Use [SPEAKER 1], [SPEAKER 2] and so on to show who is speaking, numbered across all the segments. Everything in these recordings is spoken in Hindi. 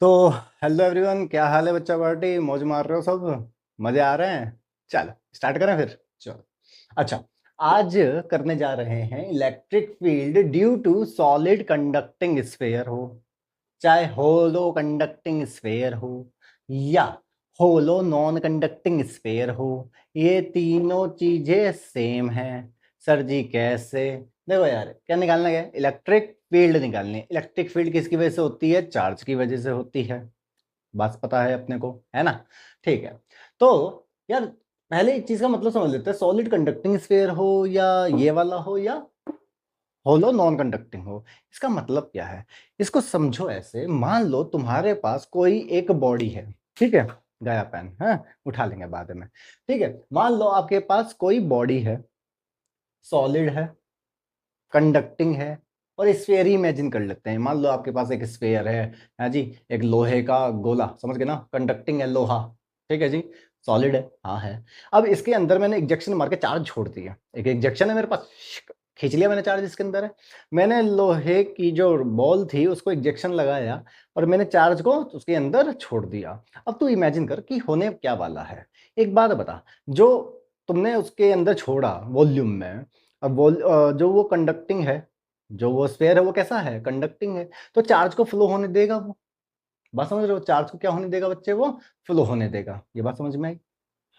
[SPEAKER 1] तो हेलो एवरीवन, क्या हाल है बच्चा पार्टी? मौज मार रहे हो सब? मजे आ रहे हैं? चलो स्टार्ट करें फिर। चलो अच्छा, आज करने जा रहे हैं electric field due to solid conducting sphere हो, चाहे होलो कंडक्टिंग स्फेयर हो या होलो नॉन कंडक्टिंग स्फेयर हो। ये तीनों चीजें सेम है। सर जी कैसे? देखो यार, क्या निकालना है? इलेक्ट्रिक फील्ड निकालनी है। इलेक्ट्रिक फील्ड किसकी वजह से होती है? चार्ज की वजह से होती है। बस पता है अपने को, है ना? ठीक है। तो यार, पहले एक चीज का मतलब समझ लेते हैं। सॉलिड कंडक्टिंग स्फेयर हो या ये वाला हो या होलो नॉन कंडक्टिंग हो, इसका मतलब क्या है? इसको समझो ऐसे, मान लो तुम्हारे पास कोई एक बॉडी है, ठीक है? गया पेन, है? उठा लेंगे बाद में। ठीक है, मान लो आपके पास कोई बॉडी है, सॉलिड है, कंडक्टिंग है, और स्फेयर ही इमेजिन कर लेते हैं। मान लो आपके पास एक स्फेयर है जी, एक लोहे का गोला, समझ गए ना? कंडक्टिंग है, लोहा, ठीक है जी, सॉलिड है, हाँ है। अब इसके अंदर मैंने इंजेक्शन मार के चार्ज छोड़ दिया। एक इंजेक्शन है मेरे पास, खींच लिया मैंने चार्ज, इसके अंदर है। मैंने लोहे की जो बॉल थी उसको इंजेक्शन लगाया और मैंने चार्ज को उसके अंदर छोड़ दिया। अब तू इमेजिन कर कि होने क्या वाला है। एक बात बता, जो तुमने उसके अंदर छोड़ा वॉल्यूम में, अब जो वो कंडक्टिंग है, जो वो स्फेयर है वो कैसा है? कंडक्टिंग है। तो चार्ज को फ्लो होने देगा वो। बात समझ रहे हो? चार्ज को क्या होने देगा बच्चे? वो फ्लो होने देगा। ये बात समझ में आई?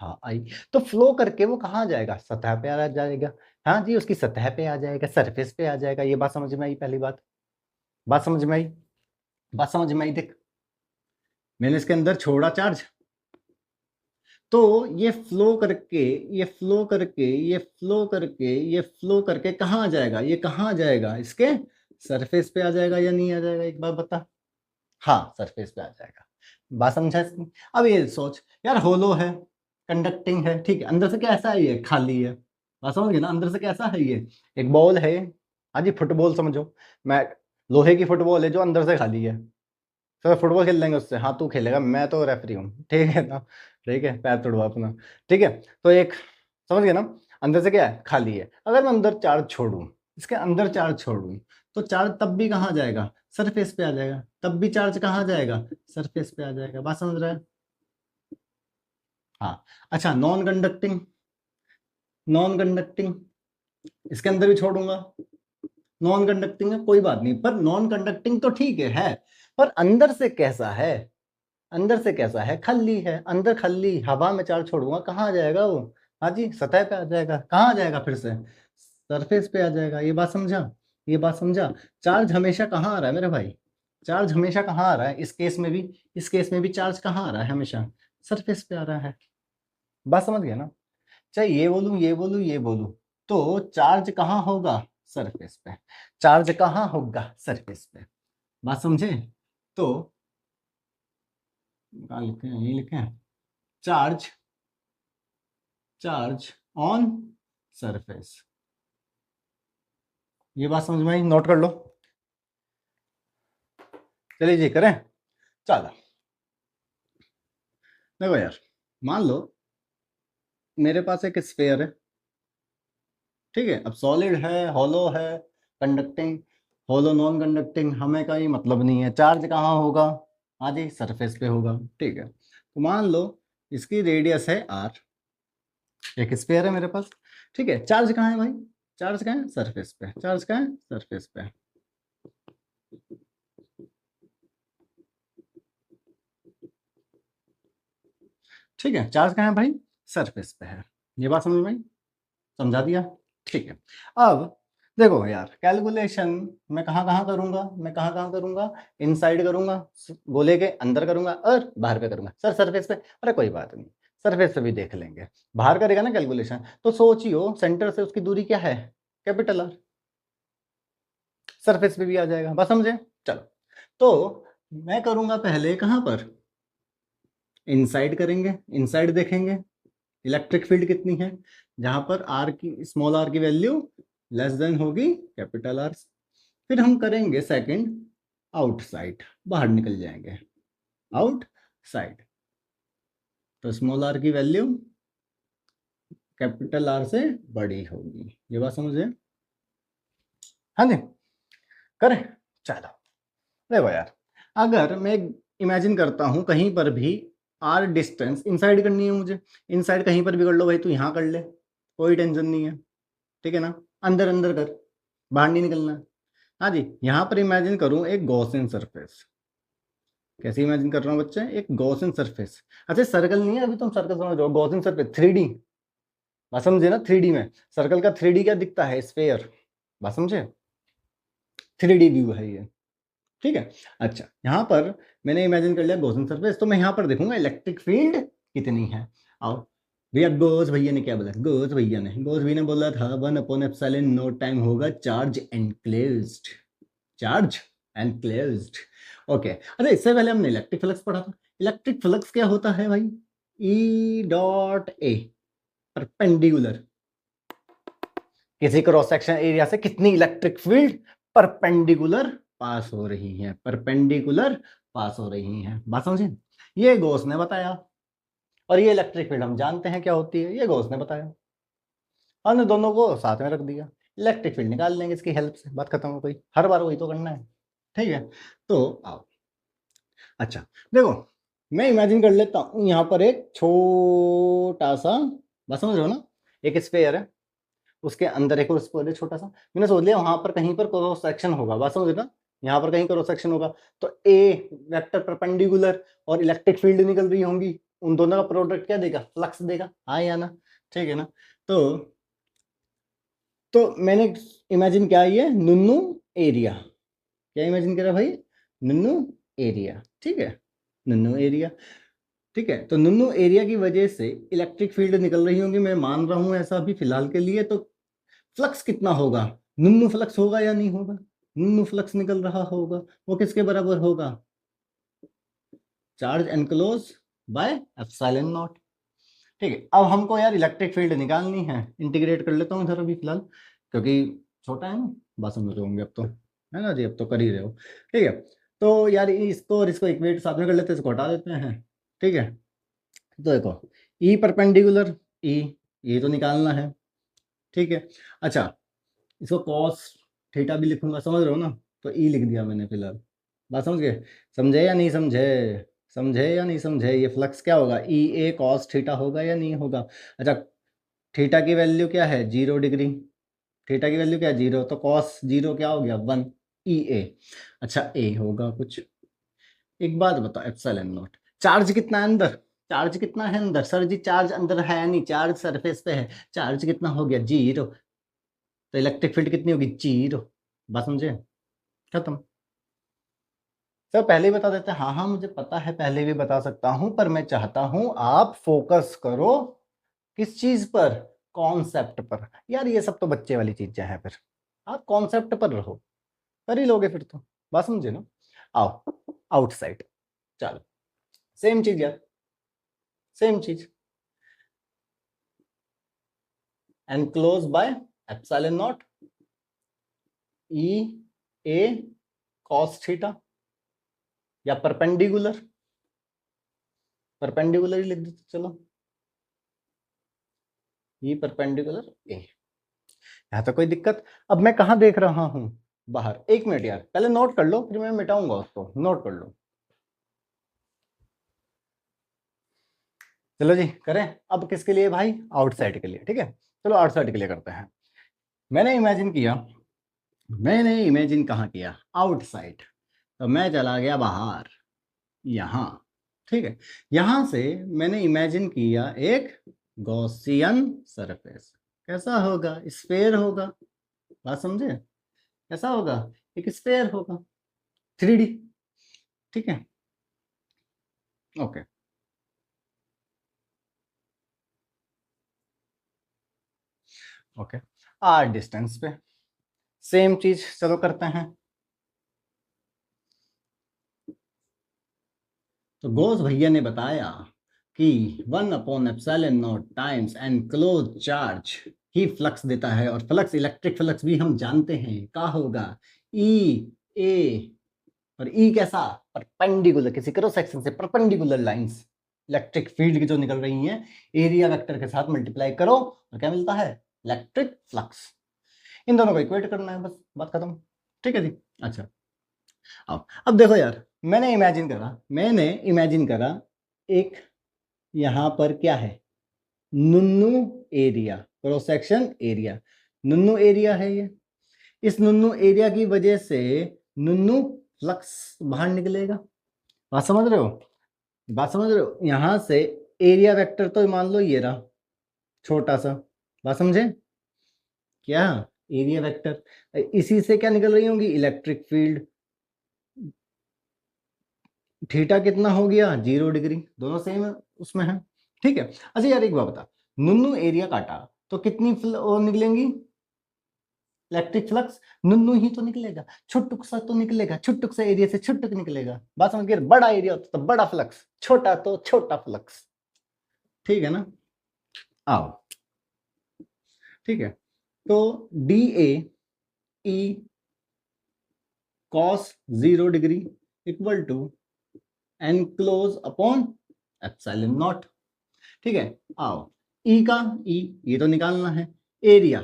[SPEAKER 1] हाँ आई। तो फ्लो करके वो कहाँ जाएगा? सतह पे आ जाएगा। हाँ जी, उसकी सतह पे आ जाएगा, सरफेस पे आ जाएगा। ये बात समझ में आई? पहली बात, बात समझ में आई? बात समझ में आई? देख, मैंने इसके अंदर छोड़ा चार्ज, तो ये फ्लो करके, ये फ्लो करके, ये फ्लो करके, ये फ्लो करके कहाँ जाएगा? ये कहाँ जाएगा? इसके सरफेस पे आ जाएगा या नहीं आ जाएगा? एक बार बता। हाँ, सरफेस पे आ जाएगा। बात समझा इसकी? अब ये सोच यार, होलो है, कंडक्टिंग है, ठीक है, अंदर से कैसा है? ये खाली है। बात समझ गए ना? अंदर से कैसा है? ये एक बॉल है। हाँ जी, फुटबॉल समझो। मैं लोहे की फुटबॉल है जो अंदर से खाली है। सर फुटबॉल खेल लेंगे उससे? हाँ तू खेलेगा, मैं तो रेफरी हूँ, ठीक है ना? ठीक है, पैर तोड़वा अपना। ठीक है, तो एक, समझ गए ना? अंदर से क्या है? खाली है। अगर मैं अंदर चार्ज छोड़ूं, इसके अंदर चार्ज छोड़ूं, तो चार्ज तब भी कहाँ जाएगा? सरफेस पे आ जाएगा। तब भी चार्ज कहाँ जाएगा? सरफेस पे आ जाएगा। बात समझ रहा है? हाँ। अच्छा, नॉन कंडक्टिंग, नॉन कंडक्टिंग, इसके अंदर भी छोड़ूंगा। नॉन कंडक्टिंग है, कोई बात नहीं, पर नॉन कंडक्टिंग तो ठीक है, पर अंदर से कैसा है? अंदर से कैसा है? खल्ली है। अंदर खल्ली, हवा में चार्ज छोड़ूंगा, कहाँ जाएगा वो? हाँ जी, सतह पे आ जाएगा। कहाँ जाएगा फिर से? सरफेस पे आ जाएगा। ये बात समझा? ये बात समझा? चार्ज हमेशा कहाँ आ रहा है मेरे भाई? चार्ज हमेशा कहाँ आ रहा है? इस केस में भी, इस केस में भी चार्ज कहाँ आ रहा है? हमेशा सरफेस पे आ रहा है। बात समझ गया ना? चाहे ये बोलूं, ये बोलूं, ये बोलूं, तो चार्ज कहाँ होगा? सरफेस पे। चार्ज कहाँ होगा? सरफेस पे। बात समझे? तो कहाँ लिखे हैं? ये लिखे हैं, चार्ज, चार्ज ऑन सरफेस। ये बात समझ में आई? नोट कर लो। चलिए जी करें। चलो देखो यार, मान लो मेरे पास एक स्फेयर है, ठीक है? अब सॉलिड है, हॉलो है, कंडक्टिंग, हॉलो नॉन कंडक्टिंग, हमें का ही मतलब नहीं है। चार्ज कहाँ होगा? हाँ जी, सरफेस पे होगा। ठीक है, तो मान लो इसकी रेडियस है आर, एक स्फेयर है मेरे पास, ठीक है? चार्ज कहाँ है भाई? चार्ज कहाँ है? सरफेस पे। चार्ज कहाँ है? सरफेस पे। ठीक है, चार्ज कहाँ है भाई? सरफेस पे है। ये बात समझ में आई? समझा दिया? ठीक है। अब देखो यार, कैलकुलेशन मैं कहाँ कहाँ करूंगा? मैं कहाँ कहाँ करूंगा? इनसाइड करूंगा, गोले के अंदर करूंगा, और बाहर पे करूंगा। सर सरफेस पे? अरे कोई बात नहीं, सरफेस पे भी देख लेंगे। बाहर करेगा ना कैलकुलेशन, तो सोचियो सेंटर से उसकी दूरी क्या है? Capital R. सरफेस पे भी आ जाएगा। बस समझे? चलो, तो मैं करूंगा पहले कहाँ पर? इनसाइड करेंगे, इनसाइड देखेंगे इलेक्ट्रिक फील्ड कितनी है, जहां पर आर की, स्मॉल आर की वैल्यू लेस देन होगी कैपिटल आर। फिर हम करेंगे सेकंड, आउटसाइड, बाहर निकल जाएंगे, आउटसाइड, तो स्मॉल आर की वैल्यू कैपिटल आर से बड़ी होगी। ये बात समझे? हाँ जी, करें? चलो देखो यार, अगर मैं इमेजिन करता हूं कहीं पर भी आर डिस्टेंस इनसाइड करनी है मुझे, इनसाइड कहीं पर भी कर लो भाई, तू यहाँ कर ले, कोई टेंशन नहीं है, ठीक है ना, अंदर अंदर कर, बाहर नहीं निकलना है। हाँ जी, यहाँ पर इमेजिन करूं एक गॉसियन सरफेस। कैसे इमेजिन कर रहा हूँ बच्चे, एक गॉसियन सरफेस। अच्छा सर्कल नहीं है, अभी तुम सर्कल समझ रहे हो, गॉसियन सरफेस 3D, बात समझे ना, 3D में सर्कल का 3D क्या दिखता है, स्फेयर, बात समझे, 3D व्यू है ये, ठीक है। अच्छा यहाँ पर मैंने इमेजिन कर लिया गॉसियन सरफेस, तो मैं यहाँ पर देखूंगा इलेक्ट्रिक फील्ड कितनी है। आओ भैया, गोस भैया ने क्या बोला, गोस भैया ने बोला था 1/ε0 टाइम होगा चार्ज एनक्लेव्ड, चार्ज एनक्लेव्ड। ओके, अच्छा इससे पहले हमने इलेक्ट्रिक फ्लक्स पढ़ा था। इलेक्ट्रिक फ्लक्स क्या होता है भाई, E.A परपेंडिकुलर, किसी क्रॉस सेक्शन एरिया से कितनी इलेक्ट्रिक फील्ड परपेंडिकुलर पास हो रही है, परपेंडिकुलर पास हो रही है, बात समझे। ये गॉस ने बताया, और ये इलेक्ट्रिक फील्ड हम जानते हैं क्या होती है, ये गॉस ने बताया, हमने दोनों को साथ में रख दिया, इलेक्ट्रिक फील्ड निकाल लेंगे इसकी हेल्प से, बात खत्म हो गई, हर बार वही तो करना है, ठीक है। तो आओ, अच्छा देखो, मैं इमेजिन कर लेता हूं यहाँ पर एक छोटा सा, बस समझ रहे हो ना, एक स्फेयर है, उसके अंदर एक और स्फेयर है छोटा सा, मैंने सोच लिया वहां पर कहीं पर क्रॉस सेक्शन होगा, बस समझ रहे ना, यहाँ पर कहीं क्रॉस सेक्शन होगा, तो ए वेक्टर परपेंडिकुलर और इलेक्ट्रिक फील्ड निकल रही होंगी, उन दोनों का प्रोडक्ट क्या देगा, फ्लक्स देगा, हाँ या ना, ठीक है ना। तो मैंने इमेजिन किया ये नुन्नू एरिया, क्या इमेजिन करा भाई, नुन्नू एरिया, ठीक है, नुन्नू एरिया, ठीक है। तो नुन्नू एरिया की वजह से इलेक्ट्रिक फील्ड निकल रही होंगी, मैं मान रहा हूं ऐसा अभी फिलहाल के लिए। तो फ्लक्स कितना होगा, नुन्नू फ्लक्स होगा या नहीं होगा, नुन्नू फ्लक्स निकल रहा होगा, वो किसके बराबर होगा, charge enclose by epsilon naught, ठीक है। अब हमको यार इलेक्ट्रिक फील्ड निकालनी है, इंटीग्रेट कर लेता हूँ इधर अभी फिलहाल, क्योंकि छोटा है ना, बात समझ रहे होंगे अब तो, है ना जी, अब तो कर ही रहे हो, ठीक है। तो यार इसको और इसको इक्वेट साथ में कर लेते हैं, इसको हटा देते हैं, ठीक है। तो देखो ई परपेंडिकुलर ई, ये तो निकालना है, ठीक है। अच्छा इसको कॉस थीटा भी लिखूंगा, समझ रहे हो ना, तो ई लिख दिया मैंने फिलहाल, बात समझ गए, समझे या नहीं समझे, समझे या नहीं समझे, ये फ्लक्स क्या होगा, ई ए कॉस थीटा होगा या नहीं होगा। अच्छा थीटा की वैल्यू क्या है, 0 डिग्री, थीटा की वैल्यू क्या है, 0, तो कॉस 0 क्या हो गया, 1 ई ए। अच्छा ए होगा कुछ, एक बात बताओ, एप्सिलॉन नॉट, चार्ज कितना है अंदर, चार्ज कितना है अंदर, सर जी चार्ज अंदर है नहीं, चार्ज सरफेस पे है, चार्ज कितना हो गया, 0, तो इलेक्ट्रिक फील्ड कितनी होगी, 0, बात समझे, खत्म। सर पहले ही बता देते हैं, हाँ हाँ मुझे पता है, पहले भी बता सकता हूं, पर मैं चाहता हूं आप फोकस करो किस चीज पर, कॉन्सेप्ट पर, यार ये सब तो बच्चे वाली चीजें हैं, फिर आप कॉन्सेप्ट पर रहो, कर ही लोगे फिर तो, बात समझे ना। आओ आउटसाइड, चलो सेम चीज यार, सेम चीज, enclose by epsilon not E A cos theta, या परपेंडिकुलर, परपेंडिकुलर ही लिख देते चलो, ई परपेंडिकुलर ए, यहाँ तो कोई दिक्कत। अब मैं कहाँ देख रहा हूं, बाहर, एक मिनट यार पहले नोट कर लो, फिर मैं मिटाऊंगा उसको, नोट कर लो, चलो जी करें। अब किसके लिए भाई, आउटसाइड के लिए, ठीक है, चलो आउटसाइड के लिए करते हैं। मैंने इमेजिन किया, मैंने इमेजिन कहाँ किया, आउटसाइड, तो मैं चला गया बाहर, यहाँ, ठीक है। यहां से मैंने इमेजिन किया एक गॉसियन सरफेस, कैसा होगा, स्फेयर होगा, बात समझे, कैसा होगा, एक स्फेयर होगा, 3D, ठीक है, ओके। ओके आर डिस्टेंस पे सेम चीज चलो करते हैं। तो गोस भैया ने बताया कि 1/ε0 टाइम्स एनक्लोज चार्ज ही फ्लक्स देता है, और फ्लक्स इलेक्ट्रिक फ्लक्स भी हम जानते हैं क्या होगा, ई ए, और ई कैसा, परपेंडिकुलर, किसी क्रॉस सेक्शन से परपेंडिकुलर लाइंस, इलेक्ट्रिक फील्ड की जो निकल रही हैं, एरिया वेक्टर के साथ मल्टीप्लाई करो और क्या मिलता है, इलेक्ट्रिक फ्लक्स। इन दोनों को इक्वेट करना है, बस बात खत्म, ठीक है जी। अच्छा अब देखो यार, मैंने इमेजिन करा एक यहां पर क्या है, नुन्नू area, cross section area, नुन्नू area है ये। इस नुन्नू एरिया की वजह से नुन्नू फ्लक्स बाहर निकलेगा। बात समझ रहे हो? यहां से एरिया वेक्टर तो मान लो ये रहा छोटा सा, बात समझे क्या? एरिया वेक्टर, इसी से क्या निकल रही होंगी, इलेक्ट्रिक फील्ड। थीटा कितना हो गया, 0 डिग्री, दोनों सेम उसमें है। ठीक है। अच्छा यार एक बात बता, नुन्नू एरिया काटा तो कितनी निकलेंगी इलेक्ट्रिक फ्लक्स? नुन्नू ही तो निकलेगा, छुट्टुक सा तो निकलेगा, छुट्टुक सा एरिया से छुट्टुक निकलेगा। बात समझ गए? बड़ा एरिया होता तो बड़ा फ्लक्स, छोटा तो छोटा फ्लक्स। ठीक है ना? आओ, ठीक है। तो d A cos 0 degree equal to enclose upon epsilon naught. ठीक है। आओ, ई का ई ये तो निकालना है। एरिया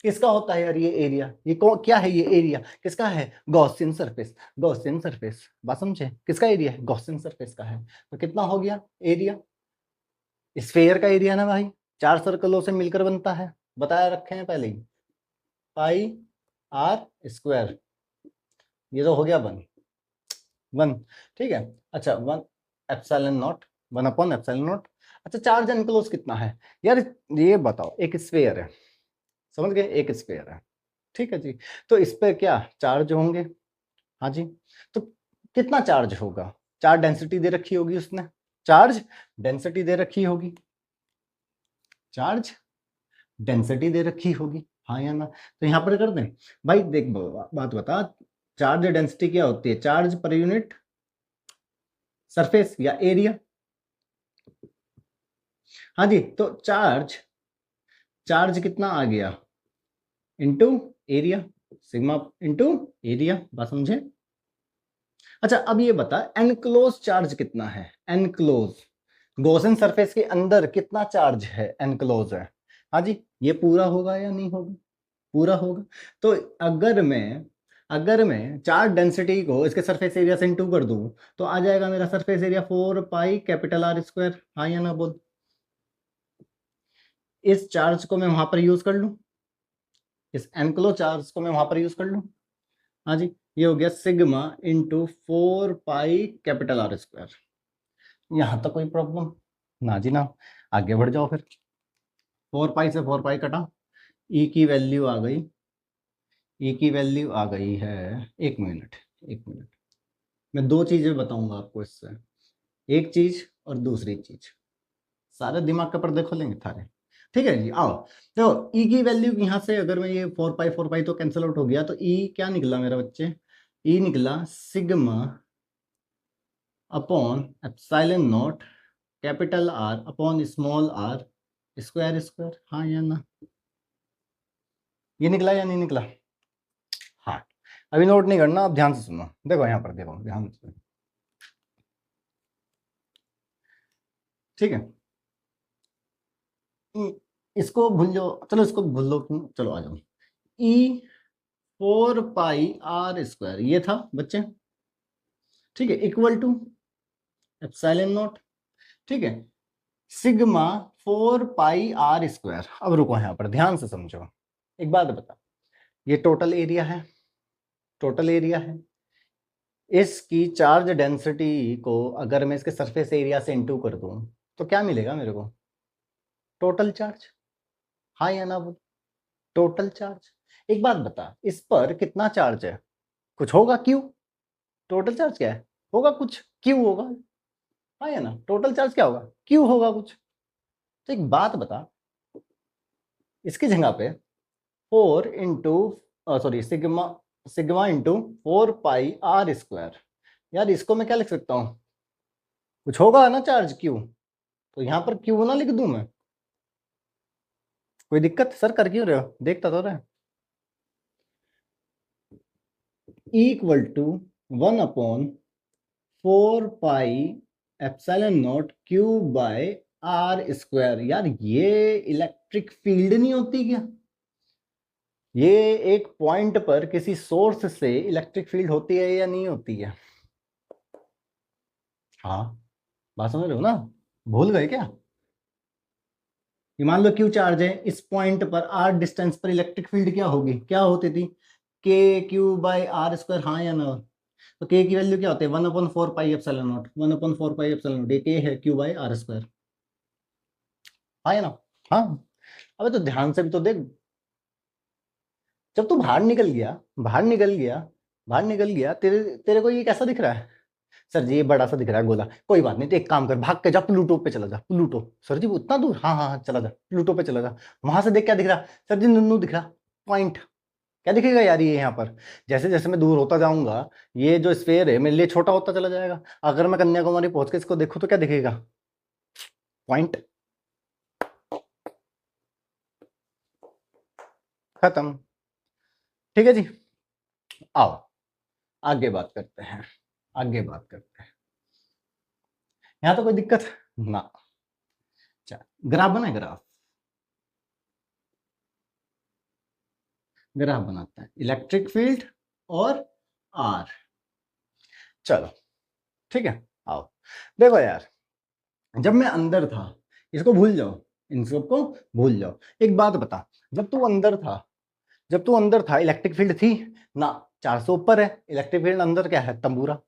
[SPEAKER 1] किसका होता है यार? ये एरिया, ये क्या है? ये एरिया किसका है? Gaussian surface. बात समझे? किसका एरिया है? गॉसियन सरफेस का है। तो कितना हो गया एरिया? स्फेयर का एरिया ना भाई, 4 सर्कलों से मिलकर बनता है, बताया रखे हैं पहले ही, पाई आर स्क्वायर। ये तो हो गया 1। ठीक है। अच्छा 1 epsilon not, 1 upon epsilon not. अच्छा चार्ज एनक्लोज कितना है यार? ये बताओ, एक स्फेयर है, समझ गए? एक स्फेयर है, ठीक है जी। तो इस पे क्या चार्ज होंगे? हाँ जी। तो कितना चार्ज होगा? चार्ज डेंसिटी दे रखी होगी उसने, चार्ज डेंसिटी दे रखी होगी, चार्ज डेंसिटी दे रखी होगी, हाँ या ना? तो यहां पर कर दें भाई। देख बात बता, चार्ज डेंसिटी क्या होती है? चार्ज पर यूनिट सरफेस या एरिया। हाँ जी। तो चार्ज कितना आ गया into area, sigma into area. बात समझे? अच्छा अब ये बता, एनक्लोज चार्ज कितना है? एनक्लोज गॉसियन सरफेस के अंदर कितना चार्ज है? एनक्लोज है। हाँ जी। ये पूरा होगा या नहीं होगा? पूरा होगा। तो अगर मैं चार्ज डेंसिटी को इसके सरफेस एरिया से इनटू कर दूं तो आ जाएगा मेरा surface area 4 pi capital R square. हाँ या ना बोल? इस चार्ज को मैं वहां पर यूज कर लूं, इस एनक्लोज चार्ज को मैं वहां पर यूज कर लूं। हाँ जी। ये हो गया sigma into 4 pi capital R square. यहां तक कोई प्रॉब्लम ना जी ना? आगे बढ़ जाओ फिर। 4 पाई से 4 पाई कटा, ई की वैल्यू आ गई, ई की वैल्यू आ गई है, एक मिनट, मैं 2 चीजें बताऊंगा आपको इससे, एक चीज और दूसरी चीज। सारे दिमाग के पर्दे खोलेंगे थारे। ठीक है जी। आओ देखो, ई की वैल्यू यहाँ से अगर मैं ये 4 पाई तो कैंसिल आउट हो गया, तो ई क्या निकला मेरा बच्चे? ई निकला sigma upon epsilon naught capital R upon small R square. हाँ या ना? ये निकला या नहीं निकला? हाँ। अभी नोट नहीं करना, आप ध्यान से सुनो। देखो यहाँ पर, देखो ध्यान से, ठीक है। इसको भूल जाओ, चलो इसको भूल लो क्यों, चलो आ जाओ। ई 4 पाई आर स्क्वायर ये था बच्चे, ठीक है, इक्वल टू एप्सिलॉन नॉट, ठीक है, सिग्मा 4 पाई आर स्क्वायर। अब रुको यहाँ पर ध्यान से समझो, एक बात बता, ये टोटल एरिया है, टोटल एरिया है। इसकी चार्ज डेंसिटी को अगर मैं इसके सरफेस एरिया से इंटू कर दूं तो क्या मिलेगा मेरे को? Total charge. हाँ या ना बोल? Total charge. एक बात बता, इस पर कितना चार्ज है? कुछ होगा क्यू? टोटल चार्ज क्या है? होगा कुछ क्यू होगा। हाँ या ना? टोटल चार्ज क्या होगा? क्यू होगा कुछ। तो एक बात बता, इसकी जगह पे 4 into sorry sigma sigma into 4 pi are square, यार इसको मैं क्या लिख सकता हूँ? कुछ होगा ना चार्ज क्यू, तो यहाँ पर क्यू ना लिख दूं मैं? कोई दिक्कत सर? कर क्यों रहे हो? देखता तो रहे। Equal to 1 upon 4 pi epsilon naught Q by R square. यार ये इलेक्ट्रिक फील्ड नहीं होती क्या? ये एक पॉइंट पर किसी सोर्स से इलेक्ट्रिक फील्ड होती है या नहीं होती है? हाँ, बात समझ रहे हो ना? भूल गए क्या? ये मान लो क्यू चार्ज है, इस पॉइंट पर आर डिस्टेंस पर इलेक्ट्रिक फील्ड क्या होगी, क्या होती थी? के क्यू बाई आर स्क्वायर, हाँ या ना? तो के की वैल्यू क्या होती है? 1/4 पाई epsilon not, 1/4 pi epsilon not, ये के है क्यू बाई आर स्क्वायर, हाँ या ना? हाँ। अबे तो ध्यान से भी तो देख, जब तू बाहर निकल गया, बाहर निकल गया, बाहर निकल गया, तेरे तेरे को ये कैसा दिख रहा है? सर जी ये बड़ा सा दिख रहा है गोला, कोई बात नहीं, तो एक काम कर, भाग के जा प्लूटो पे चला जा, प्लूटो। सर जी वो उतना दूर? हाँ हाँ हाँ, चला जा प्लूटो पे चला जा। वहां से देख क्या दिख रहा? सर जी नुन्नू दिख रहा, पॉइंट। क्या दिखेगा यार ये यहाँ पर? जैसे जैसे मैं दूर होता जाऊंगा, ये जो स्फेयर है मेरे लिए छोटा होता चला जाएगा। अगर मैं कन्याकुमारी पहुंच के इसको देखूं तो क्या दिखेगा? पॉइंट। खत्म। ठीक है जी, आओ आगे बात करते हैं, आगे बात करते हैं। यहाँ तो कोई दिक्कत ना। अच्छा, ग्राफ बना, ग्राफ, ग्राफ बनाते हैं, इलेक्ट्रिक फील्ड और आर। चलो ठीक है, आओ। देखो यार, जब मैं अंदर था, इसको भूल जाओ, इन सबको भूल जाओ। एक बात बता, जब तू अंदर था, जब तू अंदर था इलेक्ट्रिक फील्ड थी ना? 400 ऊपर है, इलेक्ट्रिक फील्ड अंदर क्या है? तंबूरा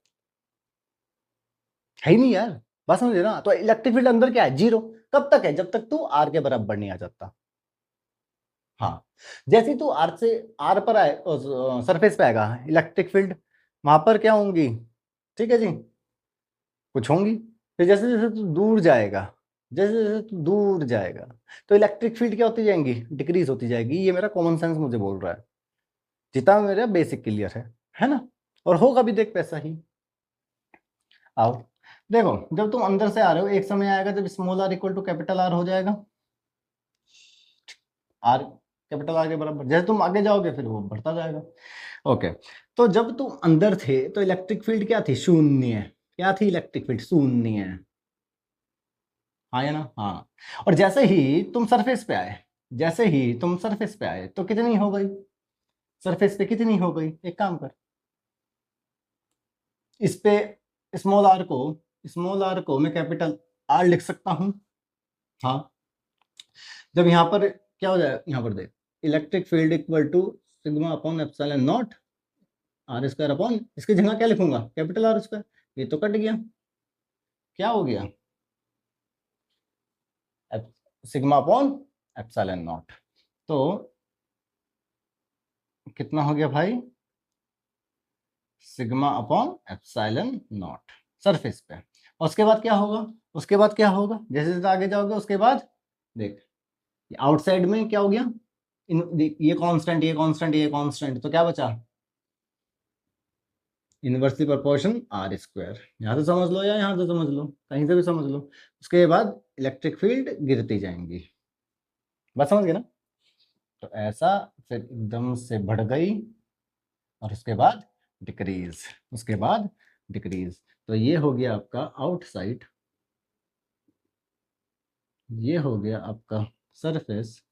[SPEAKER 1] है ही नहीं यार, बात समझे ना? तो इलेक्ट्रिक फील्ड अंदर क्या है? जीरो। कब तक है? जब तक तू आर के बराबर नहीं आ जाता। हाँ, जैसे ही तू आर से, आर पर आए, सरफेस पे आएगा इलेक्ट्रिक फील्ड, वहां पर क्या होंगी? ठीक है जी, कुछ होंगी। फिर जैसे जैसे तू दूर जाएगा, जैसे जैसे तू दूर जाएगा, तो इलेक्ट्रिक फील्ड क्या होती जाएंगी? डिक्रीज होती जाएगी। ये मेरा कॉमन सेंस मुझे बोल रहा है, जितना मेरा बेसिक क्लियर है ना? और होगा भी देख पैसा ही। आओ देखो, जब तुम अंदर से आ रहे हो, एक समय आएगा जब small R equal to capital R हो जाएगा। आर कैपिटल आर के बराबर, जैसे तुम आगे जाओगे फिर वो बढ़ता जाएगा। ओके, तो जब तुम अंदर थे तो इलेक्ट्रिक फील्ड क्या थी? शून्य। क्या थी इलेक्ट्रिक फील्ड? शून्य, हाँ या ना? हाँ। और जैसे ही तुम सरफेस पे आए, जैसे ही तुम सरफेस पे आए तो कितनी हो गई? सरफेस पे कितनी हो गई? एक काम कर, इस पे स्मॉल आर को मैं कैपिटल आर लिख सकता हूं। हाँ, जब यहाँ पर क्या हो जाए, यहाँ पर देख, electric field equal to sigma upon epsilon naught R square upon, इसकी जगह क्या लिखूंगा? Capital R square. ये तो कट गया, क्या हो गया? Sigma upon epsilon naught. तो कितना हो गया भाई? Sigma upon epsilon naught surface पे। और उसके बाद क्या होगा? उसके बाद क्या होगा? जैसे जैसे आगे जाओगे उसके बाद देख, आउटसाइड में क्या हो गया? ये कांस्टेंट, ये कांस्टेंट, ये कांस्टेंट, तो क्या बचा? Inversely proportion R square. यहाँ से समझ लो या यहाँ से समझ लो, कहीं से भी समझ लो। उसके बाद इलेक्ट्रिक फील्ड गिरती जाएंगी, बात समझ गए ना? तो ऐसा फिर एकदम से बढ़ गई, और उसके बाद डिक्रीज, उसके बाद डिक्रीज। तो ये हो गया आपका आउटसाइड, ये हो गया आपका सरफेस,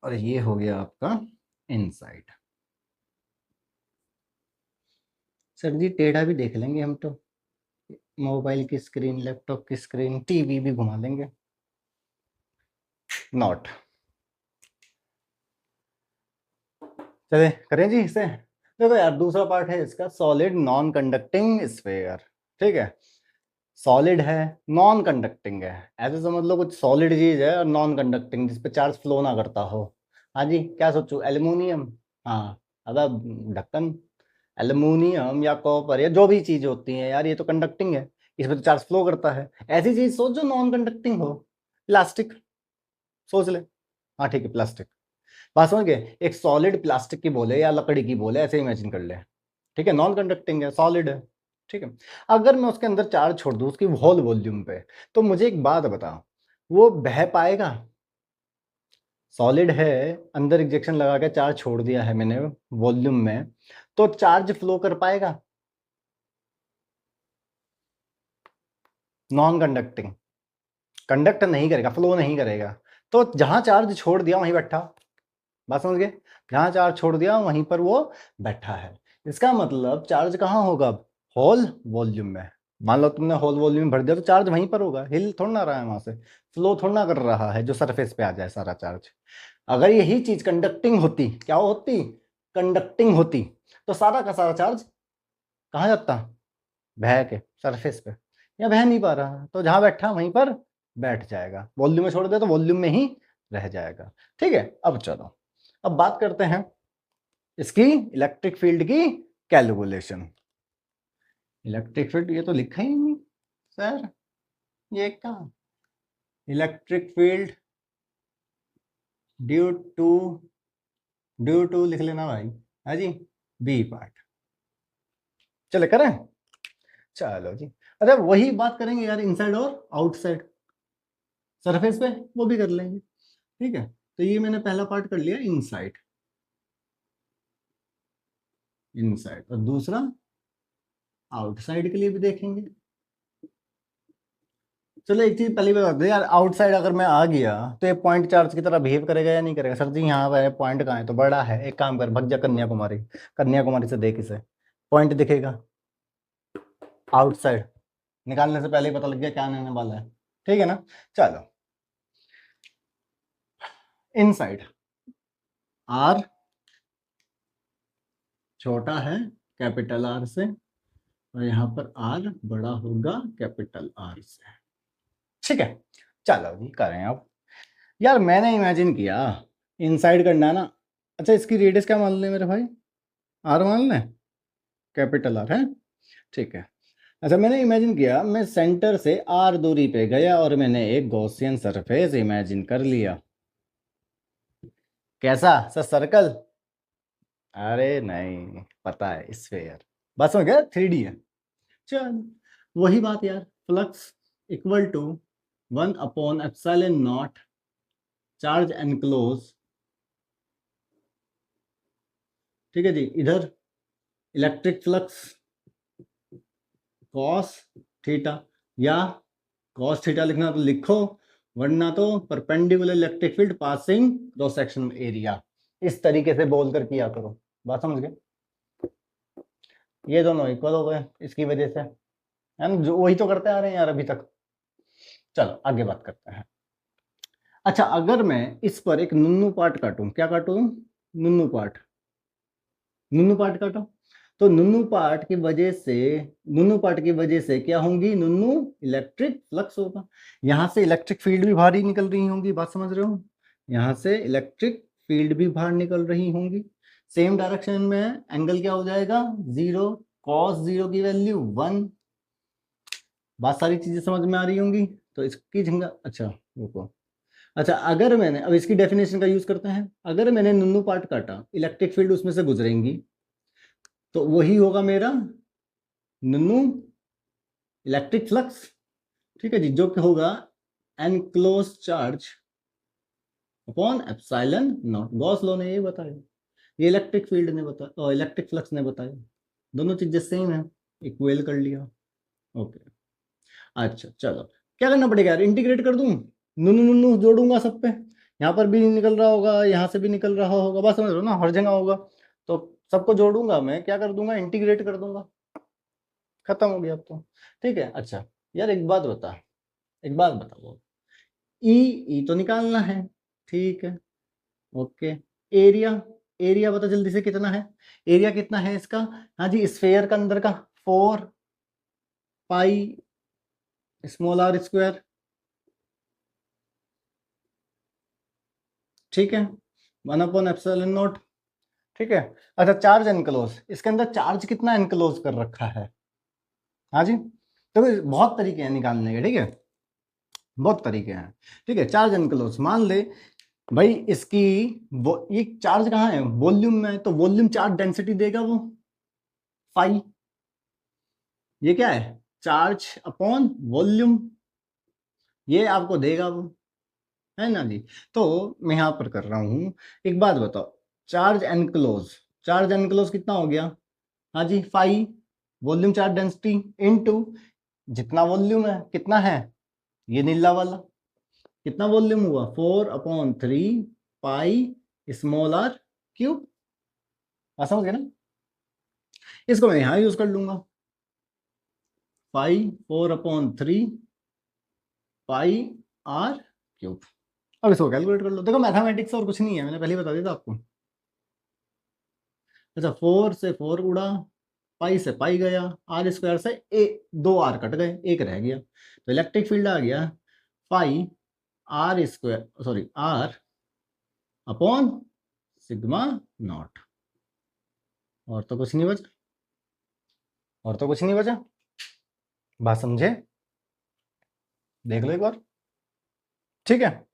[SPEAKER 1] और ये हो गया आपका इनसाइड। सर जी टेढ़ा भी देख लेंगे हम तो, मोबाइल की स्क्रीन, लैपटॉप की स्क्रीन, टीवी भी घुमा लेंगे। नॉट, चले करें जी इसे। देखो यार, दूसरा पार्ट है इसका, सॉलिड नॉन कंडक्टिंग स्फेयर। ठीक है, सॉलिड है, नॉन कंडक्टिंग है, ऐसे समझ लो कुछ सॉलिड चीज है और नॉन कंडक्टिंग, जिसपे चार्ज फ्लो ना करता हो। हाँ जी, क्या सोचू? एल्यूमिनियम, हाँ, अब ढक्कन, एल्यूमिनियम या कॉपर या जो भी चीज होती है यार, ये तो कंडक्टिंग है, इसमें तो चार्ज फ्लो करता है। ऐसी चीज सोच जो नॉन कंडक्टिंग हो। प्लास्टिक सोच ले, हाँ ठीक है प्लास्टिक। बात समझ गए? एक सॉलिड प्लास्टिक की बोले या लकड़ी की बोले, ऐसे इमेजिन कर ले। ठीक है, नॉन कंडक्टिंग है, सॉलिड है। ठीक है, अगर मैं उसके अंदर चार्ज छोड़ दूं उसकी होल वॉल्यूम पे, तो मुझे एक बात बता, वो बह पाएगा? सॉलिड है, अंदर इंजेक्शन लगा के चार्ज छोड़ दिया है मैंने वॉल्यूम में, तो चार्ज फ्लो कर पाएगा? नॉन कंडक्टिंग, कंडक्ट नहीं करेगा, फ्लो नहीं करेगा। तो जहां चार्ज छोड़ दिया वहीं बैठा, बात समझ गए? जहां चार्ज छोड़ दिया वहीं पर वो बैठा है। इसका मतलब चार्ज कहाँ होगा अब? होल वॉल्यूम में। मान लो तुमने होल वॉल्यूम भर दिया तो चार्ज वहीं पर होगा, हिल थोड़ा ना रहा है वहां से, फ्लो थोड़ा ना कर रहा है जो सरफेस पे आ जाए सारा चार्ज। अगर यही चीज कंडक्टिंग होती, क्या होती? कंडक्टिंग होती, तो सारा का सारा चार्ज कहाँ जाता? बह के सरफेस पे। या बह नहीं पा रहा तो जहां बैठा वहीं पर बैठ जाएगा, वॉल्यूम में छोड़ दे तो वॉल्यूम में ही रह जाएगा। ठीक है, अब चलो अब बात करते हैं इसकी इलेक्ट्रिक फील्ड की कैलकुलेशन। इलेक्ट्रिक फील्ड ये तो लिखा ही नहीं सर, ये कहाँ? Electric field due to, due to लिख लेना भाई, हाँ जी, बी पार्ट। चले करें, चलो जी। अच्छा वही बात करेंगे यार, इनसाइड और आउटसाइड सरफेस पे, वो भी कर लेंगे। ठीक है, तो ये मैंने पहला पार्ट कर लिया इनसाइड, इनसाइड, और दूसरा आउटसाइड के लिए भी देखेंगे। चलो एक चीज पहली बात यार, आउटसाइड अगर मैं आ गया तो ये पॉइंट चार्ज की तरह बिहेव करेगा या नहीं करेगा? सर जी यहाँ पे पॉइंट कहाँ है? तो बड़ा है, एक काम कर, भग जा कन्याकुमारी, कन्याकुमारी से देख इसे, पॉइंट दिखेगा आउटसाइड। निकालने से पहले ही पता लग गया क्या आने वाला है। ठीक है ना, चलो इनसाइड आर छोटा है कैपिटल आर से, और यहाँ पर आर बड़ा होगा कैपिटल आर से। ठीक है, चलो जी करें अब। यार मैंने इमेजिन किया इनसाइड करना है ना। अच्छा इसकी रेडियस क्या मान लें मेरे भाई? आर मान लें, कैपिटल आर है। ठीक है, अच्छा मैंने इमेजिन किया, मैं सेंटर से आर दूरी पे गया और मैंने एक गॉसियन सरफेस इमेजिन कर लिया। कैसा सर? सर्कल? अरे नहीं, पता है स्फेयर, बस में क्या 3D है। चल वही बात यार, flux equal to 1/ε0 charge enclose. ठीक है जी, इधर इलेक्ट्रिक फ्लक्स कॉस थीटा, या कॉस थीटा लिखना तो लिखो, वरना तो perpendicular electric field passing cross section area, इस तरीके से बोल कर किया करो। बात समझ गए? ये दोनों इक्वल हो गए इसकी वजह से, है ना, जो वही तो करते आ रहे हैं यार अभी तक। चलो आगे बात करते हैं। अच्छा अगर मैं इस पर एक नुन्नू पार्ट काटूं, क्या काटूं? नुन्नू पार्ट, नुन्नू पार्ट काटो, तो नुन्नू पार्ट की वजह से, नुन्नू पार्ट की वजह से क्या होंगी? नुन्नू इलेक्ट्रिक फ्लक्स होगा। यहां से इलेक्ट्रिक फील्ड भी बाहर ही निकल रही होंगी, बात समझ रहे हो? यहां से इलेक्ट्रिक फील्ड भी बाहर निकल रही होंगी। सेम डायरेक्शन में एंगल क्या हो जाएगा? 0, कॉस 0 की वैल्यू 1। बात सारी चीजें समझ में आ रही होंगी, तो इसकी झंगा, अच्छा रुको। अच्छा अगर मैंने, अब इसकी डेफिनेशन का यूज करते हैं, अगर मैंने नुन्नू पार्ट काटा, इलेक्ट्रिक फील्ड उसमें से गुजरेंगी, तो वही होगा मेरा नुन्नू इलेक्ट्रिक फ्लक्स। ठीक है जी, जो कि होगा enclose charge upon epsilon not. Gauss law ने ये बताया, ये इलेक्ट्रिक फील्ड ने बताया और इलेक्ट्रिक फ्लक्स ने बताया, दोनों चीजें सेम है, इक्वेल कर लिया। ओके, अच्छा चलो क्या करना पड़ेगा यार? इंटीग्रेट कर दूं, नुनु नुनु जोड़ूंगा सब पे, यहाँ पर भी निकल रहा होगा, यहाँ से भी निकल रहा होगा, बस समझ लो ना, हर जगह होगा, तो सबको जोड़ूंगा मैं, क्या कर दूंगा? इंटीग्रेट कर दूंगा, खत्म हो गया अब तो। ठीक है, अच्छा यार एक बात बता, एक बात बताओ, ई ई तो निकालना है, ठीक है, ओके। एरिया, एरिया बता जल्दी से कितना है? एरिया कितना है इसका? हाँ जी, स्फेयर का अंदर का 4 पाई स्मॉल आर स्क्वायर। ठीक है, 1/ε0। ठीक है, अच्छा चार्ज एनक्लोज, इसके अंदर चार्ज कितना एनक्लोज कर रखा है? हाँ जी, तो बहुत तरीके हैं निकालने के, ठीक है, बहुत तरीके हैं। ठीक है, चार्ज एनक्लोज मान ले भाई, इसकी वो ये चार्ज कहाँ है? वॉल्यूम में, तो वॉल्यूम चार्ज डेंसिटी देगा वो फाई। ये क्या है? चार्ज अपॉन वॉल्यूम, ये आपको देगा वो, है ना जी। तो मैं यहां पर कर रहा हूं, एक बात बताओ, चार्ज एनक्लोज, चार्ज एनक्लोज कितना हो गया? हाँ जी, phi volume charge density into जितना वॉल्यूम है, कितना है ये नीला वाला, कितना वॉल्यूम हुआ? 4/3 पाई स्मॉल आर क्यूब। समझ गए ना? इसको मैं यहाँ यूज कर लूंगा, पाई 4/3 पाई आर क्यूब। अब इसको कैलकुलेट कर लो। देखो मैथमेटिक्स और कुछ नहीं है, मैंने पहले ही बता दिया था आपको। अच्छा 4 से 4 उड़ा, पाई से पाई गया, आर स्क्वायर से दो आर कट गए, एक रह गया, तो इलेक्ट्रिक फील्ड आ गया pi are square, sorry r upon sigma naught. और तो कुछ नहीं बचा, और तो कुछ नहीं बचा। बात समझे? देख लो एक बार, ठीक है।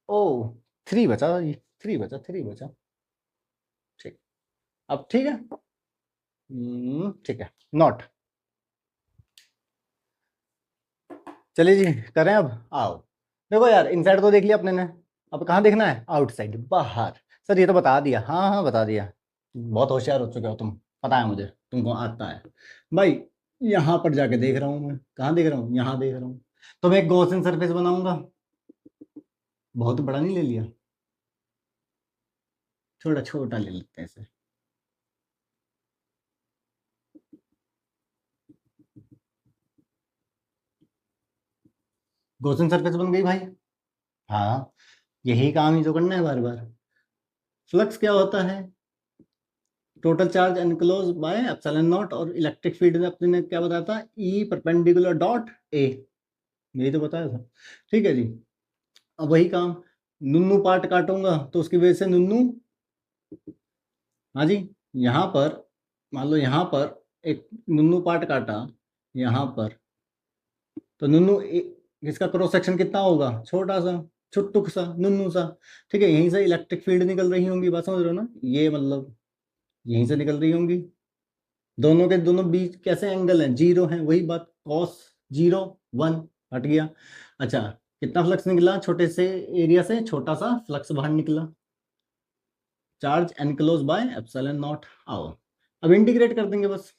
[SPEAKER 1] ओ 3 बचा, ये 3 बचा, 3 बचा, ठीक। अब ठीक है, ठीक है, नॉट। चलिए जी करें अब, आओ। देखो यार इनसाइड तो देख लिया अपने ने, अब कहाँ देखना है? आउटसाइड, बाहर। सर ये तो बता दिया, हाँ हाँ बता दिया, बहुत होशियार हो चुके हो तुम, पता है मुझे तुमको आता है भाई। यहाँ पर जाके देख रहा हूँ मैं, कहाँ देख रहा हूँ? यहाँ देख रहा हूँ। तो मैं एक गॉसियन सरफेस बनाऊंगा, बहुत बड़ा नहीं ले लिया, छोटा छोटा ले लेते हैं इसे। गॉसियन सरफेस बन गई भाई। हाँ यही काम ही तो करना है बार बार। फ्लक्स क्या होता है? Total charge enclose by epsilon not, और इलेक्ट्रिक फील्ड में अपने ने क्या बताया था? ई परपेंडिकुलर डॉट ए, यही तो बताया था। ठीक है जी। अब वही काम, नुन्नू पार्ट काटूंगा तो उसकी वजह से नुन्नू, हाँ जी, यहाँ पर मान लो यहाँ पर एक नुन्नू पार्ट काटा यहाँ पर, तो नुन्नू इसका क्रॉस सेक्शन कितना होगा? छोटा सा, छुटुक सा, नुन्नू सा। ठीक है, यहीं से इलेक्ट्रिक फील्ड निकल रही होंगी, बात समझ रहे हो ना? ये मतलब यहीं से निकल रही होंगी, दोनों के दोनों बीच कैसे एंगल हैं? जीरो हैं, वही बात, कॉस 0 1 हट गया। अच्छा कितना फ्लक्स निकला? छोटे से एरिया से छोटा सा फ्लक्स बाहर निकला, charge enclose by epsilon not. आओ अब इंटीग्रेट कर देंगे बस।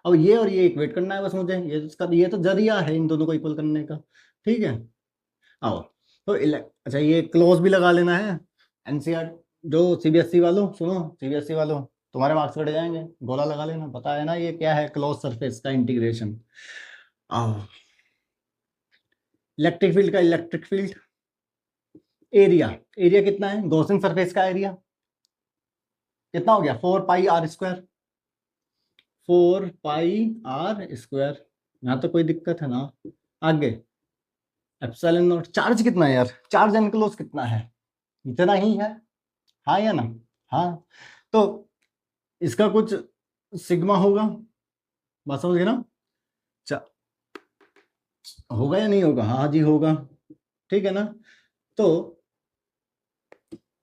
[SPEAKER 1] अब ये और ये इक्वेट करना है बस मुझे, ये इसका ये तो जरिया है इन दोनों को इक्वल करने का। ठीक है, आओ। तो अच्छा ये क्लोज भी लगा लेना है। एनसीआर जो सीबीएसई वालों, सुनो सीबीएसई वालों, तुम्हारे मार्क्स कट जाएंगे, गोला लगा लेना, पता है ना ये क्या है? क्लोज सरफेस का इंटीग्रेशन। आओ, इलेक्ट्रिक फील्ड का इलेक्ट्रिक फील्ड एरिया, एरिया कितना है? गॉसियन सरफेस का एरिया कितना हो गया? 4 pi are square, 4 pi are square. यहाँ तो कोई दिक्कत है ना? आगे एप्सिलॉन नॉट। चार्ज कितना है यार? चार्ज एनक्लोज कितना है? इतना ही है, हाँ या ना? हाँ, तो इसका कुछ सिग्मा होगा, बात समझ गए ना? होगा या नहीं होगा? हाँ जी होगा, ठीक है ना? तो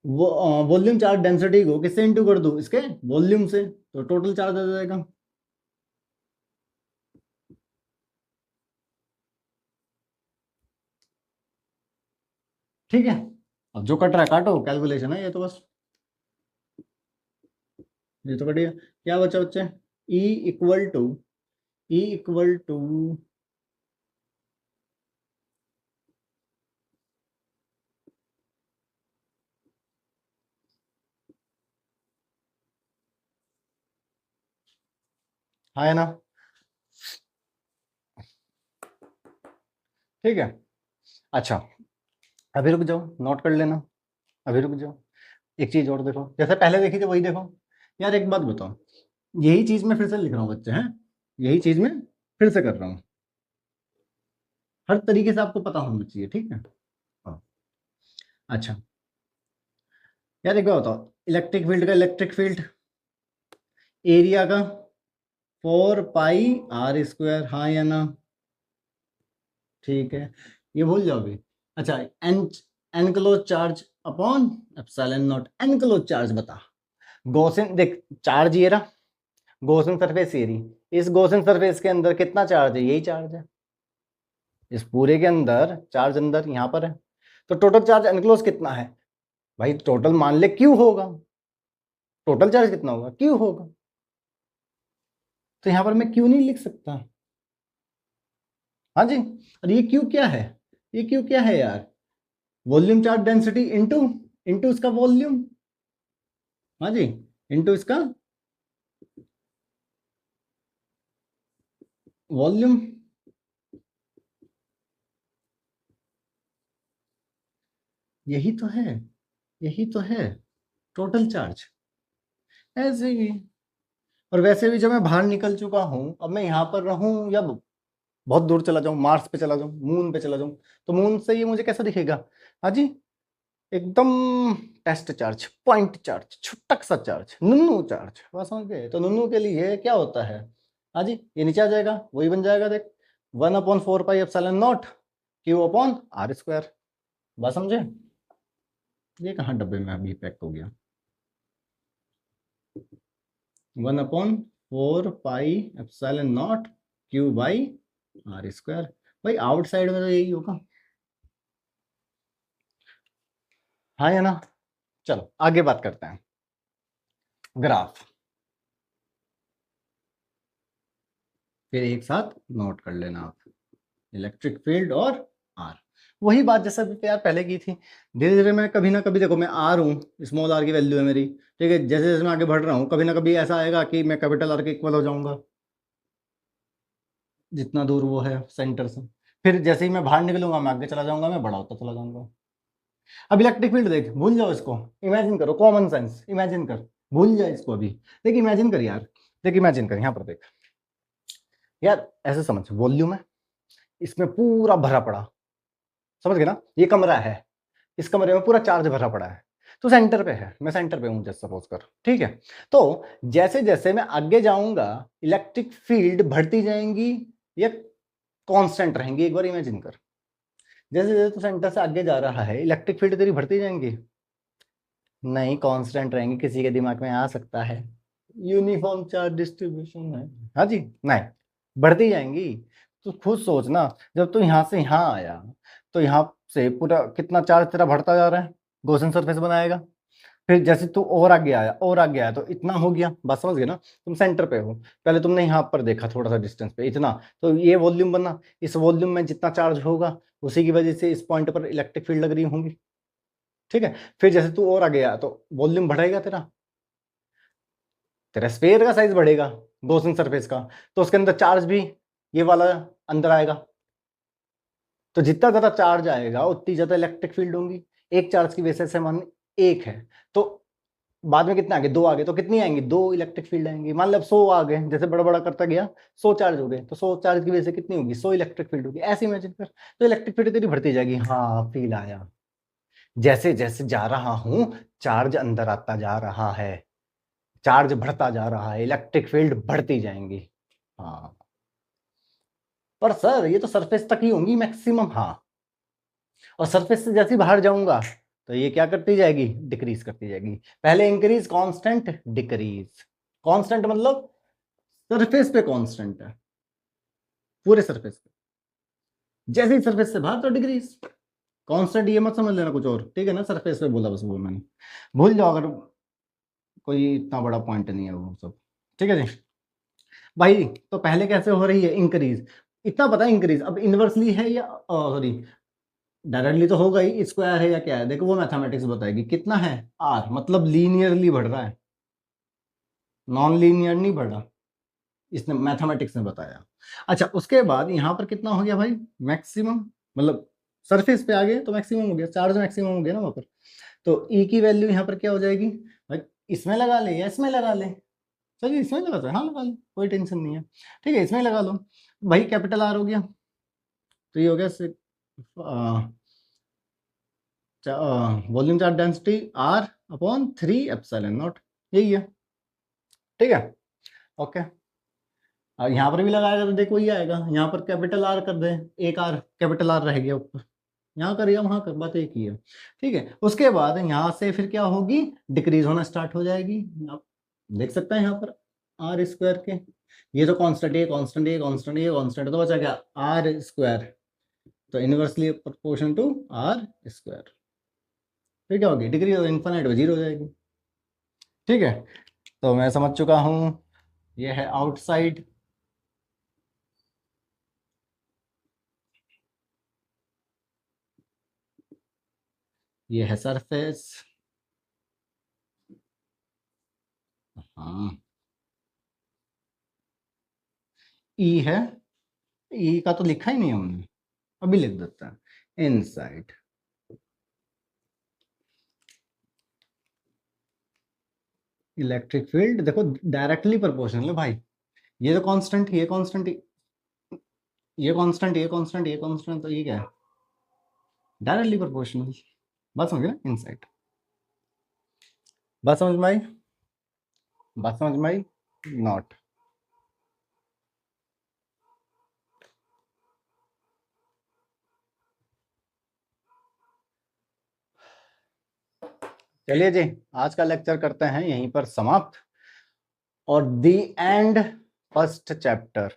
[SPEAKER 1] वो वॉल्यूम चार्ज डेंसिटी को किससे इंटू कर दूं? इसके वॉल्यूम से, तो टोटल चार्ज आ जाएगा। ठीक है, अब जो कट रहा है काटो, कैलकुलेशन है ये तो बस, ये तो कट गया। क्या बचा बच्चे? E equal to, E equal to हाँ है ना? ठीक है, अच्छा अभी रुक जाओ, नोट कर लेना, अभी रुक जाओ। एक चीज और देखो, जैसे पहले देखी थी वही देखो। यार एक बात बताओ, यही चीज मैं फिर से लिख रहा हूँ बच्चे, हैं यही चीज मैं फिर से कर रहा हूँ, हर तरीके से आपको पता होना चाहिए, ठीक है? हाँ। अच्छा यार एक बात बताओ, इलेक्ट्रिक फील्ड का इलेक्ट्रिक फील्ड एरिया का 4 पाई आर स्क्वायर, हाँ या ना? ठीक है, ये भूल जाओ अभी। अच्छा एन, enclose charge upon epsilon naught. Enclose charge बता, गॉसियन देख, चार्ज ये रहा, गॉसियन सरफेस ये रही, इस गॉसियन सरफेस के अंदर कितना चार्ज है? यही चार्ज है, इस पूरे के अंदर चार्ज अंदर यहाँ पर है, तो टोटल चार्ज एनक्लोज कितना है भाई? टोटल मान ले क्यू होगा, टोटल चार्ज कितना होगा? क्यू होगा, तो यहाँ पर मैं क्यू नहीं लिख सकता? हाँ जी, और ये क्यू क्या है? ये क्यू क्या है यार? Volume charge density into, into इसका वॉल्यूम, हाँ जी, इनटू इसका वॉल्यूम यही तो है, यही तो है टोटल चार्ज। ऐसे ही, और वैसे भी जब मैं बाहर निकल चुका हूं, अब मैं यहां पर रहूं या बहुत दूर चला जाऊं, मार्स पे चला जाऊं, मून पे चला जाऊं, तो मून से ये मुझे कैसा दिखेगा? हाँ जी, एकदम टेस्ट चार्ज, पॉइंट चार्ज, छुटक सा चार्ज, नुन्नू चार्ज। बस समझ गए? तो नुन्नू के लिए क्या होता है? हाँ जी, ये नीचे आ जाएगा, वही बन जाएगा, देख 1/4πε0 Q/r²। बस समझे? ये कहाँ डब्बे में अभी पैक हो गया? 1/4πε0 Q/r²। भाई आउटसाइड में तो यही होगा, हाँ या ना? चलो आगे बात करते हैं। ग्राफ फिर एक साथ नोट कर लेना आप, इलेक्ट्रिक फील्ड और आर। वही बात जैसा भी यार पहले की थी, धीरे धीरे मैं कभी ना कभी, देखो मैं आर हूँ, स्मॉल आर की वैल्यू है मेरी, ठीक है, जैसे जैसे मैं आगे बढ़ रहा हूँ कभी ना कभी ऐसा आएगा कि मैं कैपिटल आर के इक्वल हो जाऊंगा, जितना दूर वो है सेंटर से। फिर जैसे ही मैं बाहर निकलूंगा मैं आगे चला जाऊंगा, मैं बड़ा होता चला जाऊंगा। अब इलेक्ट्रिक फील्ड देख, भूल जाओ इसको, इमेजिन करो, कॉमन सेंस इमेजिन कर, भूल जाए इसको अभी। देख इमेजिन कर यार, देख इमेजिन कर, यहाँ पर देख यार, ऐसे समझ, वॉल्यूम है, इसमें पूरा भरा पड़ा, समझ गए ना? ये कमरा है, इस कमरे में पूरा चार्ज भरा पड़ा है, तो सेंटर पे है, मैं सेंटर पे हूं जैसे सपोज कर, ठीक है। तो जैसे जैसे मैं आगे जाऊंगा इलेक्ट्रिक फील्ड बढ़ती जाएंगी या कांस्टेंट रहेंगी? एक बार इमेजिन कर, जैसे जैसे तू सेंटर से आगे जा रहा है इलेक्ट्रिक फील्ड तेरी बढ़ती जाएंगी? नहीं, कांस्टेंट रहेंगी। किसी के दिमाग में आ सकता है यूनिफॉर्म चार्ज डिस्ट्रीब्यूशन है, हाँ जी, नहीं, बढ़ती जाएंगी। तो खुद सोचना, जब तू यहाँ से यहाँ आया तो यहाँ से पूरा कितना चार्ज तेरा बढ़ता जा रहा है, गॉसियन सरफेस बनाएगा। फिर जैसे तू और आगे आया और आगे आया तो इतना हो गया, बात समझ गए ना? तुम सेंटर पे हो, पहले तुमने यहाँ पर देखा थोड़ा सा डिस्टेंस पे इतना, तो ये वॉल्यूम बना, इस वॉल्यूम में जितना चार्ज होगा उसी की वजह से इस पॉइंट पर इलेक्ट्रिक फील्ड लग रही होंगी, ठीक है। फिर जैसे तू और आगे आया तो वॉल्यूम बढ़ेगा, तेरा तेरा स्फीयर का साइज बढ़ेगा गॉसियन सरफेस का, तो उसके अंदर चार्ज भी ये वाला अंदर आएगा, तो जितना ज्यादा चार्ज आएगा उतनी ज्यादा इलेक्ट्रिक फील्ड होंगी। एक चार्ज की वजह से मान एक है, तो बाद में कितने आगे, दो आगे, तो कितनी आएंगी? दो इलेक्ट्रिक फील्ड आएंगी। मान लो 100 आ गए, जैसे बड़ा बड़ा करता गया 100 चार्ज हो गए, तो 100 चार्ज की वजह से कितनी होगी? 100 इलेक्ट्रिक फील्ड होगी। ऐसे इमेजिन कर, तो इलेक्ट्रिक फील्ड तेरी बढ़ती जाएगी। हाँ, फील आया? जैसे जैसे जा रहा हूं चार्ज अंदर आता जा रहा है, चार्ज बढ़ता जा रहा है, इलेक्ट्रिक फील्ड बढ़ती जाएंगी। हाँ, पर सर ये तो सरफेस तक ही होंगी मैक्सिमम। हाँ, और सरफेस से जैसे ही बाहर जाऊंगा तो ये क्या करती जाएगी? डिक्रीज करती जाएगी। पहले इंक्रीज, कांस्टेंट, डिक्रीज। कांस्टेंट मतलब सरफेस पे कांस्टेंट है, पूरे सरफेस पे। जैसे ही सरफेस से बाहर तो डिक्रीज। कांस्टेंट ये मत समझ लेना कुछ और, ठीक है ना? सरफेस पे बोला बस वो मैंने, भूल जाओ, अगर कोई इतना बड़ा पॉइंट नहीं है वो सब, ठीक है जी भाई। तो पहले कैसे हो रही है? इंक्रीज, इतना पता है इंक्रीज। अब इनवर्सली है या सॉरी डायरेक्टली तो होगा ही, स्क्वायर है या क्या है, देखो वो मैथमेटिक्स बताएगी। कितना है? आर, मतलब लीनियरली बढ़ रहा है, नॉन लीनियर नहीं बढ़ रहा, इसने मैथमेटिक्स ने बताया। अच्छा, उसके बाद यहाँ पर कितना हो गया भाई? मैक्सिमम, मतलब सरफेस पे आ गए तो मैक्सिमम हो गया, चार्ज मैक्सिमम हो गया ना वहां पर। तो ई की वैल्यू यहाँ पर क्या हो जाएगी भाई? इसमें लगा ले या इसमें लगा ले? चलिए इसमें लगाते हैं, हाँ लगा ले, कोई टेंशन नहीं है, ठीक है, इसमें लगा लो भाई। कैपिटल आर हो गया, तो ये हो गया वॉल्यूम चार्ज डेंसिटी R/3ε0, यही है, ठीक है, ओके। अब यहाँ पर भी लगाएगा तो देखो ये आएगा, यहाँ पर कैपिटल आर कर दे, एक आर, कैपिटल आर रह गया ऊपर, यहाँ कर या वहां कर, बात एक ही है, ठीक है। उसके बाद यहाँ से फिर क्या होगी? डिक्रीज होना स्टार्ट हो जाएगी। आप देख सकते हैं यहाँ पर R² के, ये तो कांस्टेंट, ये कांस्टेंट, ये कांस्टेंट, ये कांस्टेंट, तो बचा क्या? R², तो इनवर्सली प्रोपोर्शन टू R²। फिर क्या होगी? डिक्रीज इन्फिनिट, जीरो हो जाएगी, ठीक है। तो मैं समझ चुका हूं, ये है आउटसाइड, ये है सरफेस, हाँ, ई है ई का तो लिखा ही नहीं हमने, अभी लिख देते हैं इनसाइड। इलेक्ट्रिक फील्ड देखो डायरेक्टली प्रोपोर्शनल है भाई, ये तो कांस्टेंट, ये कांस्टेंट, ये कांस्टेंट, ये कांस्टेंट, ये कांस्टेंट, तो ये क्या है, डायरेक्टली प्रोपोर्शनल। बात समझ गए ना, इनसाइड। बात समझ में आई, बात समझ में आई, नॉट। चलिए जी, आज का लेक्चर करते हैं यहीं पर समाप्त, और दी एंड फर्स्ट चैप्टर।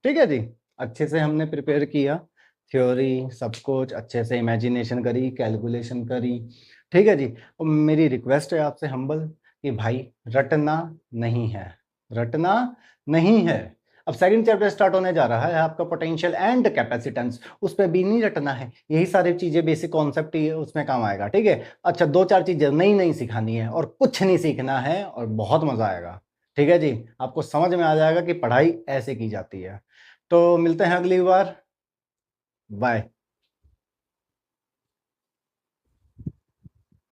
[SPEAKER 1] ठीक है जी, अच्छे से हमने प्रिपेयर किया, थ्योरी सब कुछ अच्छे से इमेजिनेशन करी, कैलकुलेशन करी। ठीक है जी, और मेरी रिक्वेस्ट है आपसे हम्बल कि भाई रटना नहीं है, रटना नहीं है। अब सेकंड चैप्टर स्टार्ट होने जा रहा है आपका, पोटेंशियल एंड कैपेसिटेंस, उस पर भी नहीं रटना है, यही सारी चीजें बेसिक कॉन्सेप्ट ही उसमें काम आएगा। ठीक है, अच्छा 2-4 चीजें नई नई सिखानी है और कुछ नहीं सीखना है, और बहुत मजा आएगा। ठीक है जी, आपको समझ में आ जाएगा कि पढ़ाई ऐसे की जाती है। तो मिलते हैं अगली बार, बाय।